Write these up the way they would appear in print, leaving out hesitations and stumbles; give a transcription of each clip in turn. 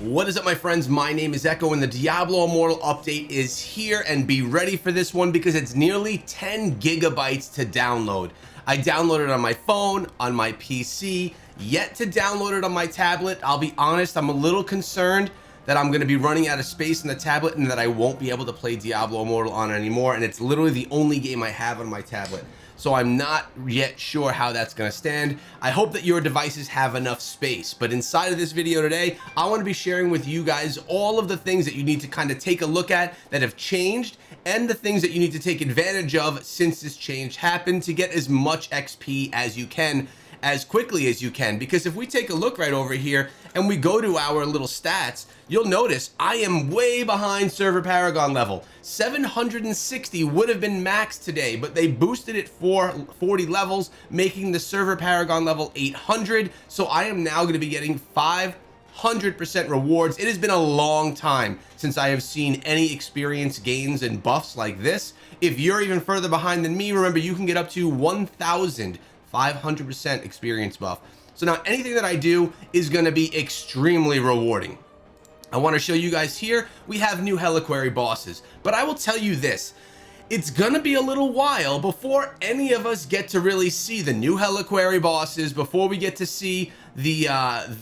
What is up, my friends? My name is Echo and the Diablo Immortal update is here, and be ready for this one because it's nearly 10 gigabytes to download. I downloaded it on my phone, on my PC, yet to download it on my tablet. I'll be honest, I'm a little concerned that I'm going to be running out of space in the tablet and that I won't be able to play Diablo Immortal on it anymore, and it's literally the only game I have on my tablet. So I'm not yet sure how that's going to stand. I hope that your devices have enough space, but inside of this video today, I want to be sharing with you guys all of the things that you need to kind of take a look at that have changed, and the things that you need to take advantage of since this change happened to get as much XP as you can, as quickly as you can. Because if we take a look right over here and we go to our little stats, you'll notice I am way behind server Paragon level. 760 would have been max today, but they boosted it for 40 levels, making the server Paragon level 800. So I am now going to be getting 500% rewards. It has been a long time since I have seen any experience gains and buffs like this. If you're even further behind than me, remember you can get up to 1,500% experience buff. So now anything that I do is going to be extremely rewarding. I want to show you guys here, we have new Heliquary bosses, but I will tell you this, it's gonna be a little while before any of us get to really see the new Heliquary bosses, before we get to see the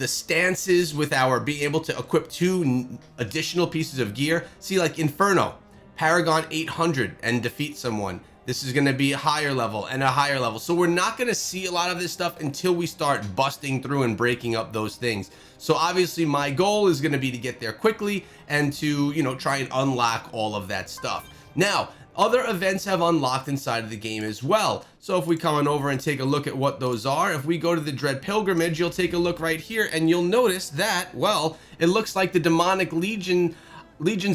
stances with our being able to equip 2 additional pieces of gear. See, like Inferno, Paragon 800 and defeat someone. This is going to be a higher level and a higher level. So we're not going to see a lot of this stuff until we start busting through and breaking up those things. So obviously my goal is going to be to get there quickly and to, you know, try and unlock all of that stuff. Now, other events have unlocked inside of the game as well. So if we come on over and take a look at what those are, if we go to the Dread Pilgrimage, you'll take a look right here and you'll notice that, well, it looks like the demonic legions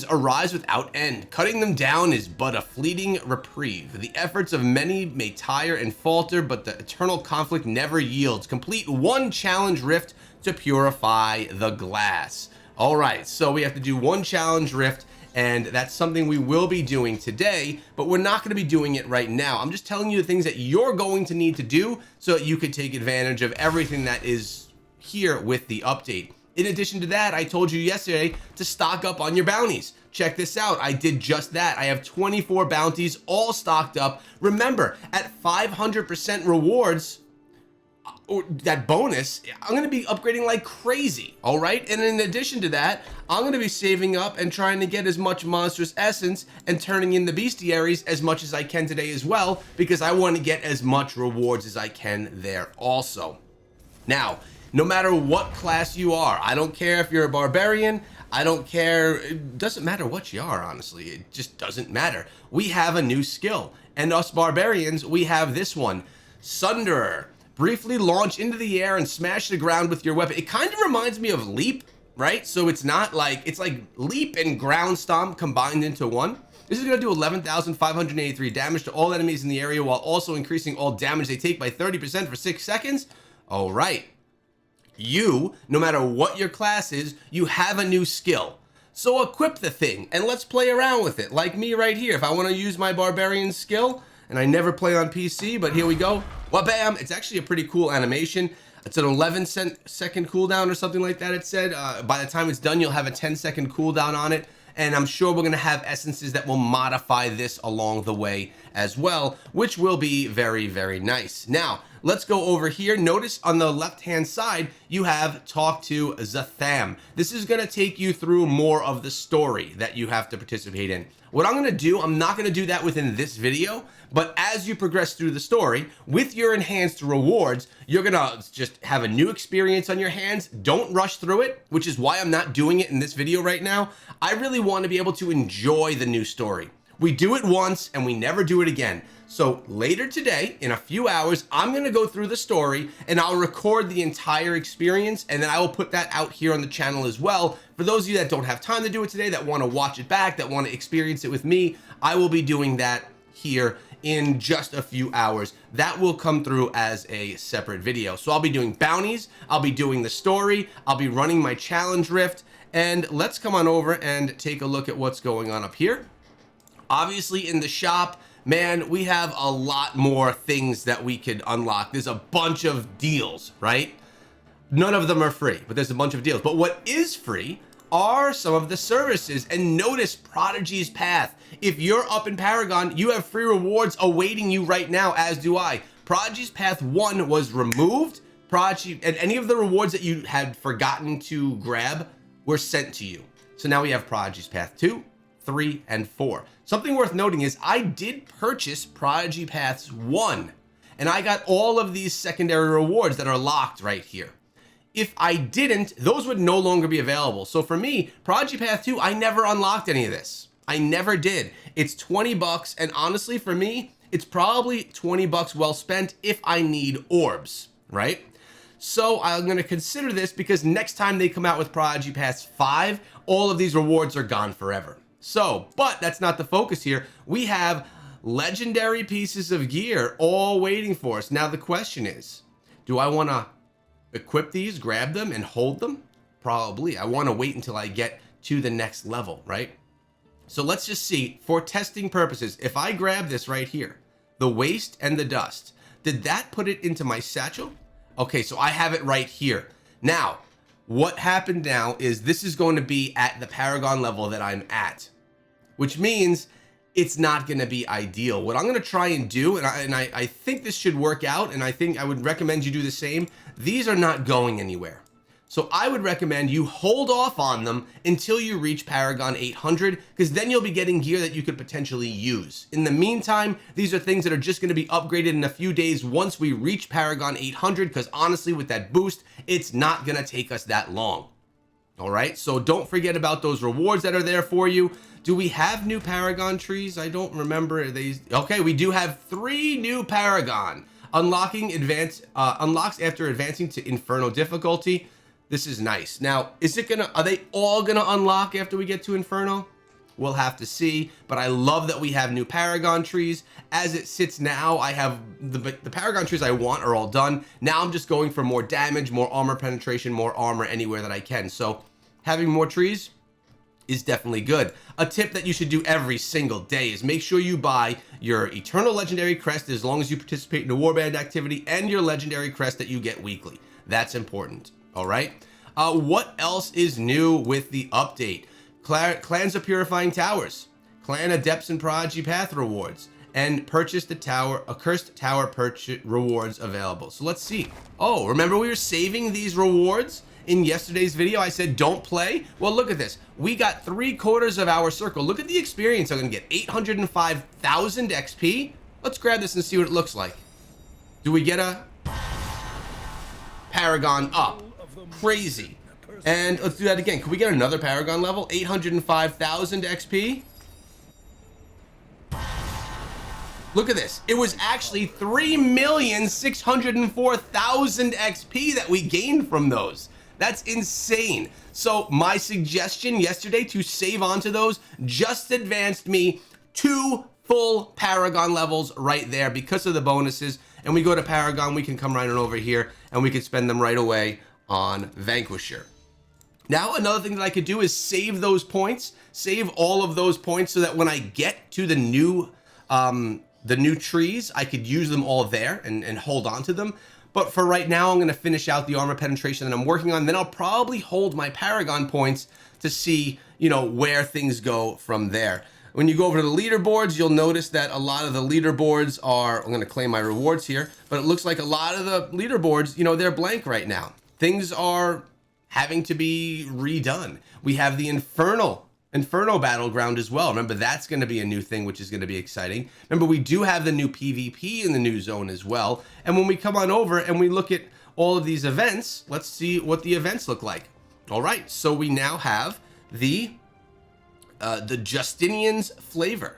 arise without end. Cutting them down is but a fleeting reprieve. The efforts of many may tire and falter, but the eternal conflict never yields. Complete 1 challenge rift to purify the glass. All right, so we have to do 1 challenge rift, and that's something we will be doing today, but we're not going to be doing it right now. I'm just telling you the things that you're going to need to do so that you can take advantage of everything that is here with the update. In addition to that, I told you yesterday to stock up on your bounties. Check this out. I did just that. I have 24 bounties all stocked up. Remember, at 500% rewards, or that bonus, I'm going to be upgrading like crazy. All right. And in addition to that, I'm going to be saving up and trying to get as much monstrous essence and turning in the bestiaries as much as I can today as well, because I want to get as much rewards as I can there also. Now, no matter what class you are, I don't care if you're a barbarian, I don't care, it doesn't matter what you are, honestly, it just doesn't matter. We have a new skill, and us barbarians, we have this one, Sunderer. Briefly launch into the air and smash the ground with your weapon. It kind of reminds me of Leap, right? So it's not like, it's like Leap and Ground Stomp combined into one. This is going to do 11,583 damage to all enemies in the area while also increasing all damage they take by 30% for 6 seconds. All right. You, no matter what your class is, you have a new skill. So equip the thing and let's play around with it. Like me right here, if I want to use my barbarian skill, and I never play on PC, but here we go. Wha-bam! It's actually a pretty cool animation. It's an 11-second cooldown or something like that, it said. By the time it's done, you'll have a 10-second cooldown on it. And I'm sure we're going to have essences that will modify this along the way as well, which will be very, very nice. Now, let's go over here. Notice on the left-hand side, you have Talk to Zatham. This is going to take you through more of the story that you have to participate in. What I'm going to do, I'm not going to do that within this video, but as you progress through the story, with your enhanced rewards, you're going to just have a new experience on your hands. Don't rush through it, which is why I'm not doing it in this video right now. I really want to be able to enjoy the new story. We do it once and we never do it again. So later today, in a few hours, I'm going to go through the story and I'll record the entire experience, and then I will put that out here on the channel as well. For those of you that don't have time to do it today, that want to watch it back, that want to experience it with me, I will be doing that here in just a few hours. That will come through as a separate video. So I'll be doing bounties, I'll be doing the story, I'll be running my challenge rift, and let's come on over and take a look at what's going on up here. Obviously in the shop, man, we have a lot more things that we could unlock. There's a bunch of deals, right? None of them are free, but there's a bunch of deals. But what is free are some of the services. And notice Prodigy's Path. If you're up in Paragon, you have free rewards awaiting you right now, as do I. Prodigy's Path 1 was removed. Prodigy, and any of the rewards that you had forgotten to grab were sent to you. So now we have Prodigy's Path 2, 3, and 4. Something worth noting is I did purchase Prodigy Paths 1, and I got all of these secondary rewards that are locked right here. If I didn't, those would no longer be available. So for me, Prodigy Path 2, I never unlocked any of this. I never did. It's 20 bucks, and honestly, for me, it's probably 20 bucks well spent if I need orbs, right? So I'm going to consider this because next time they come out with Prodigy Path 5, all of these rewards are gone forever. So, but that's not the focus here. We have legendary pieces of gear all waiting for us. Now the question is, do I want to equip these, grab them, and hold them? Probably. I want to wait until I get to the next level, right? So let's just see, for testing purposes, if I grab this right here, the waste and the dust, did that put it into my satchel? Okay, so I have it right here. Now, what happened now is this is going to be at the Paragon level that I'm at, which means it's not going to be ideal. What I'm going to try and do, and I think this should work out, and I think I would recommend you do the same. These are not going anywhere. So I would recommend you hold off on them until you reach Paragon 800, because then you'll be getting gear that you could potentially use. In the meantime, these are things that are just going to be upgraded in a few days once we reach Paragon 800, because honestly, with that boost, it's not going to take us that long. All right, so don't forget about those rewards that are there for you. Do we have new Paragon trees? I don't remember these. Okay, we do have 3 new Paragon. Unlocks after advancing to Inferno difficulty. This is nice. Now, are they all gonna unlock after we get to Inferno? We'll have to see, but I love that we have new Paragon trees. As it sits now, I have the Paragon trees I want are all done. Now I'm just going for more damage, more armor penetration, more armor anywhere that I can. So having more trees is definitely good. A tip that you should do every single day is make sure you buy your Eternal Legendary Crest as long as you participate in a Warband activity, and your Legendary Crest that you get weekly. That's important. All right. What else is new with the update? Clans of Purifying Towers, Clan Adepts and Prodigy Path rewards, and purchase the tower, a Cursed Tower purchase rewards available. So let's see. Oh, remember we were saving these rewards in yesterday's video? I said don't play. Well, look at this. We got 3/4 of our circle. Look at the experience I'm gonna get. 805,000 XP. Let's grab this and see what it looks like. Do we get a Paragon up? Crazy. And let's do that again. Can we get another Paragon level? 805,000 XP. Look at this. It was actually 3,604,000 XP that we gained from those. That's insane. So my suggestion yesterday to save onto those just advanced me 2 full Paragon levels right there because of the bonuses. And we go to Paragon, we can come right on over here and we can spend them right away on Vanquisher. Now, another thing that I could do is save those points, save all of those points so that when I get to the new trees, I could use them all there and hold on to them. But for right now, I'm going to finish out the armor penetration that I'm working on. Then I'll probably hold my Paragon points to see, where things go from there. When you go over to the leaderboards, you'll notice that a lot of the leaderboards are, I'm going to claim my rewards here, but it looks like a lot of the leaderboards, they're blank right now. Things are having to be redone. We have the Inferno Battleground as well. Remember, that's going to be a new thing, which is going to be exciting. Remember, we do have the new PvP in the new zone as well. And when we come on over and we look at all of these events, let's see what the events look like. All right, so we now have the Justinian's Favor.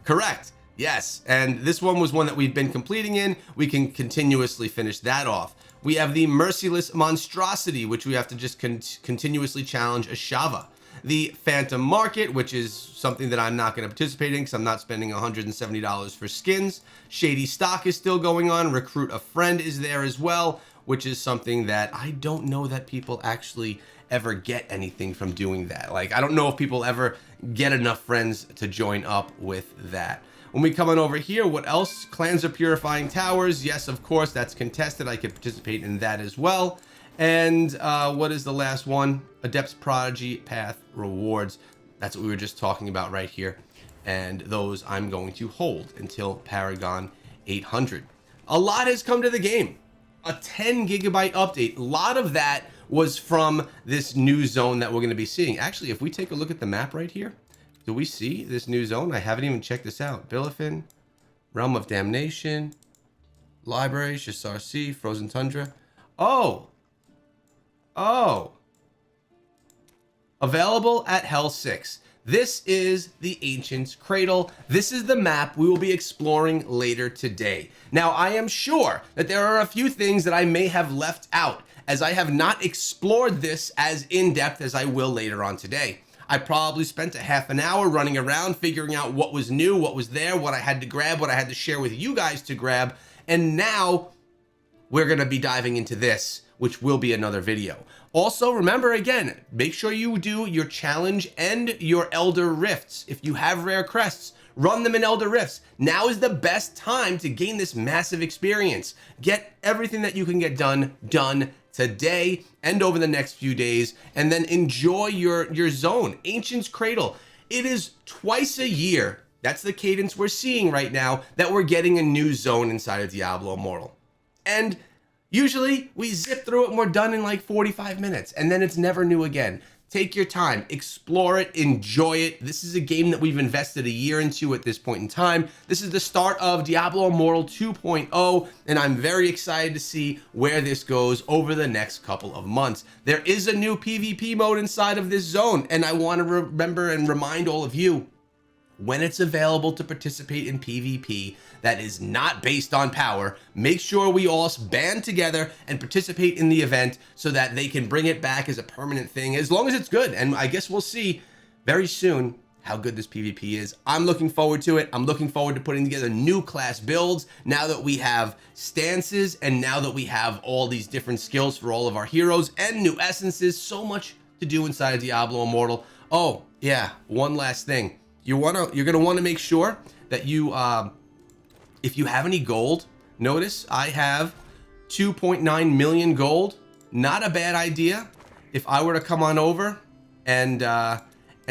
Correct. Yes, and this one was one that we've been completing in. We can continuously finish that off. We have the Merciless Monstrosity, which we have to just continuously challenge a Shava. The Phantom Market, which is something that I'm not going to participate in because I'm not spending $170 for skins. Shady Stock is still going on. Recruit a Friend is there as well, which is something that I don't know that people actually ever get anything from doing that. Like, I don't know if people ever get enough friends to join up with that. When we come on over here, what else? Clans are purifying towers. Yes, of course, that's contested. I could participate in that as well. And what is the last one? Adept's Prodigy Path rewards. That's what we were just talking about right here. And those I'm going to hold until Paragon 800. A lot has come to the game. A 10 gigabyte update. A lot of that was from this new zone that we're going to be seeing. Actually, if we take a look at the map right here, do we see this new zone? I haven't even checked this out. Billifin, Realm of Damnation, Library, Shasar Sea, Frozen Tundra. Oh. Available at Hell 6. This is the Ancient's Cradle. This is the map we will be exploring later today. Now, I am sure that there are a few things that I may have left out, as I have not explored this as in-depth as I will later on today. I probably spent a half an hour running around figuring out what was new, what was there, what I had to grab, what I had to share with you guys to grab, and now we're going to be diving into this, which will be another video. Also, remember again, make sure you do your challenge and your Elder Rifts. If you have rare crests, run them in Elder Rifts. Now is the best time to gain this massive experience. Get everything that you can get done today and over the next few days, and then enjoy your zone. Ancient's Cradle. It is twice a year. That's the cadence we're seeing right now, that we're getting a new zone inside of Diablo Immortal. And usually we zip through it and we're done in like 45 minutes, and then it's never new again. Take your time, explore it, enjoy it. This is a game that we've invested a year into at this point in time. This is the start of Diablo Immortal 2.0, and I'm very excited to see where this goes over the next couple of months. There is a new PvP mode inside of this zone, and I want to remember and remind all of you, when it's available to participate in PvP that is not based on power, make sure we all band together and participate in the event so that they can bring it back as a permanent thing, as long as it's good. And I guess we'll see very soon how good this PvP is. I'm looking forward to it. I'm looking forward to putting together new class builds now that we have stances and now that we have all these different skills for all of our heroes and new essences. So much to do inside of Diablo Immortal. Oh yeah, one last thing. You're gonna want to make sure that you, if you have any gold, notice I have 2.9 million gold. Not a bad idea if I were to come on over and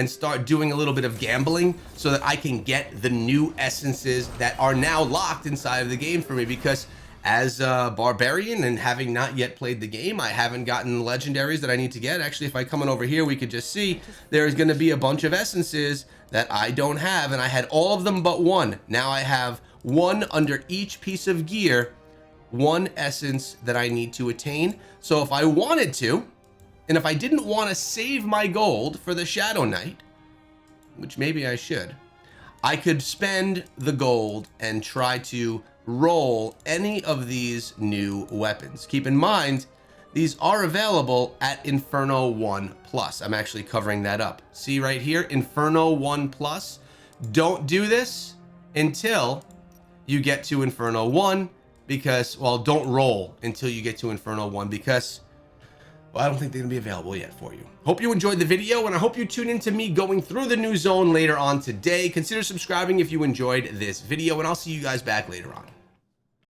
start doing a little bit of gambling so that I can get the new essences that are now locked inside of the game for me, because as a barbarian and having not yet played the game, I haven't gotten legendaries that I need to get. Actually, if I come on over here, we could just see there's going to be a bunch of essences that I don't have, and I had all of them but one. Now I have one under each piece of gear, one essence that I need to attain. So if I wanted to, and if I didn't want to save my gold for the Shadow Knight, which maybe I should, I could spend the gold and try to roll any of these new weapons. Keep in mind, these are available at Inferno 1 Plus. I'm actually covering that up. See right here, Inferno 1 Plus. Don't do this until you get to Inferno 1, because, well, don't roll until you get to Inferno 1, because, well, I don't think they're gonna be available yet for you. Hope you enjoyed the video, and I hope you tune in to me going through the new zone later on today. Consider subscribing if you enjoyed this video, and I'll see you guys back later on.